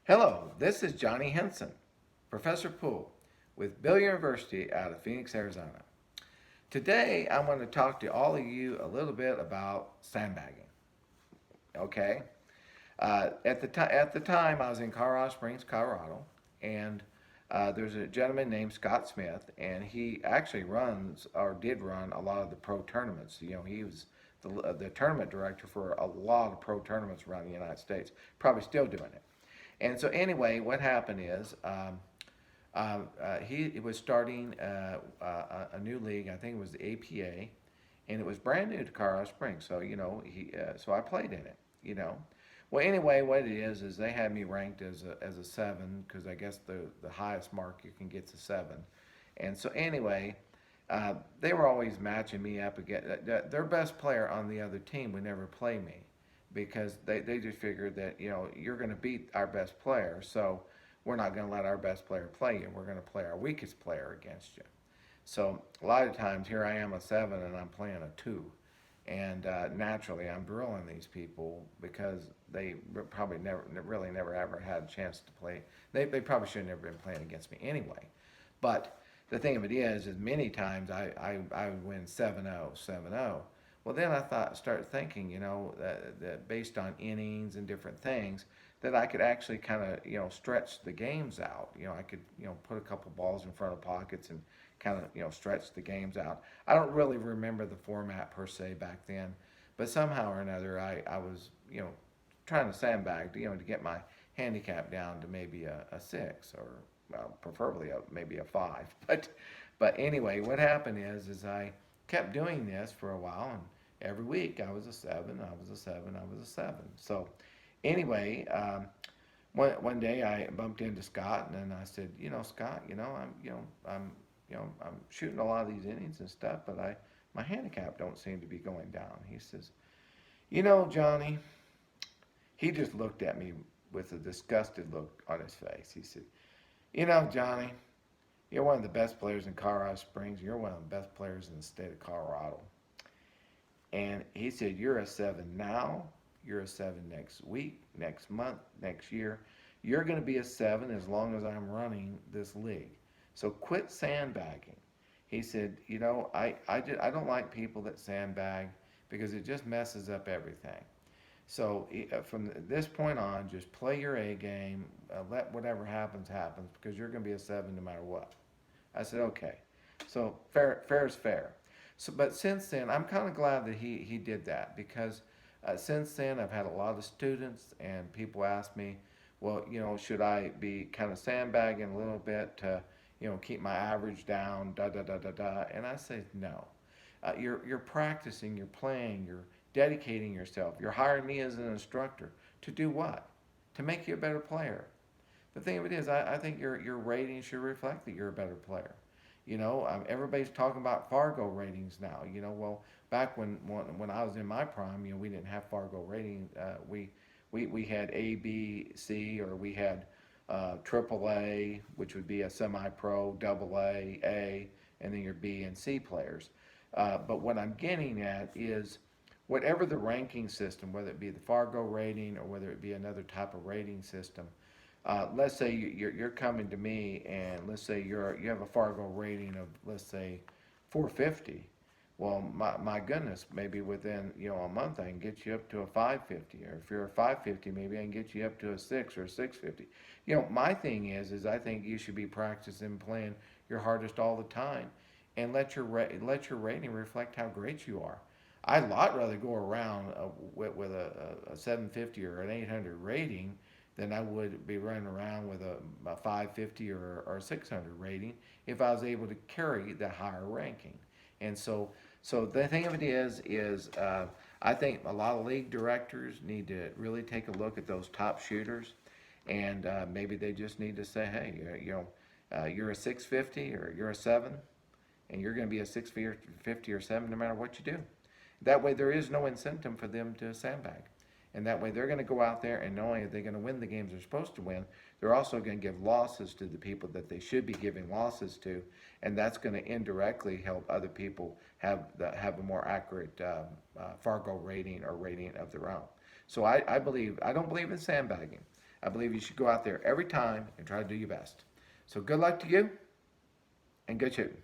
Hello, this is Johnny Henson, Professor Poole with Billiard University out of Phoenix, Arizona. Today, I want to talk to all of you a little bit about sandbagging. Okay, at the time, I was in Colorado Springs, Colorado, and there's a gentleman named Scott Smith, and he actually runs or did run a lot of the pro tournaments. He was the tournament director for a lot of pro tournaments around the United States. Probably still doing it. And so anyway, what happened is he was starting a new league. I think it was the APA, and it was brand new to Colorado Springs. So so I played in it. Well, anyway, what it is they had me ranked as a seven because I guess the highest mark you can get is a seven. And so anyway, they were always matching me up against their best player on the other team would never play me because they just figured that you're going to beat our best player, so we're not going to let our best player play you. We're going to play our weakest player against you. So a lot of times here I am a seven and I'm playing a two, and naturally I'm drilling these people because they probably never ever had a chance to play. They probably should have never been playing against me anyway. But the thing of it is many times I would win 7-0, 7-0. Well, then started thinking, that based on innings and different things, that I could actually kind of, stretch the games out. I could, put a couple balls in front of pockets and kind of, stretch the games out. I don't really remember the format per se back then, but somehow or another, I was, trying to sandbag, to get my handicap down to maybe a six or preferably maybe a five. But anyway, what happened is I kept doing this for a while, and every week I was a seven, I was a seven, I was a seven. So anyway, one day I bumped into Scott, and then I said, Scott, I'm shooting a lot of these innings and stuff, but my handicap don't seem to be going down. He says, Johnny, he just looked at me with a disgusted look on his face. He said, Johnny, you're one of the best players in Colorado Springs. You're one of the best players in the state of Colorado. And he said, you're a seven now. You're a seven next week, next month, next year. You're going to be a seven as long as I'm running this league. So quit sandbagging. He said, I don't like people that sandbag because it just messes up everything. So from this point on, just play your A game. Let whatever happens happens because you're going to be a seven no matter what. I said, okay. So fair is fair. So, but since then, I'm kind of glad that he did that because since then I've had a lot of students and people ask me, well, should I be kind of sandbagging a little bit to, keep my average down, da da da da da, and I say no. You're practicing, you're playing, you're dedicating yourself. You're hiring me as an instructor to do what? To make you a better player. The thing of it is, I think your ratings should reflect that you're a better player. Everybody's talking about Fargo ratings now. Well, back when I was in my prime, we didn't have Fargo rating. We had A, B, C, or we had triple A, which would be a semi-pro, double A, and then your B and C players. But what I'm getting at is whatever the ranking system, whether it be the Fargo rating or whether it be another type of rating system, let's say you're coming to me and let's say you have a Fargo rating of let's say 450. Well, my goodness, maybe within a month I can get you up to a 550, or if you're a 550, maybe I can get you up to a 6 or a 650. My thing is I think you should be practicing playing your hardest all the time, and let your rating reflect how great you are. I'd a lot rather go around with a 750 or an 800 rating than I would be running around with a 550 or a 600 rating if I was able to carry the higher ranking. And so the thing of it is I think a lot of league directors need to really take a look at those top shooters, and maybe they just need to say, hey, you're a 650 or you're a seven, and you're going to be a 650 or seven no matter what you do. That way, there is no incentive for them to sandbag. And that way, they're going to go out there and not only are they going to win the games they're supposed to win, they're also going to give losses to the people that they should be giving losses to, and that's going to indirectly help other people have a more accurate Fargo rating or rating of their own. So I don't believe in sandbagging. I believe you should go out there every time and try to do your best. So good luck to you, and good shooting.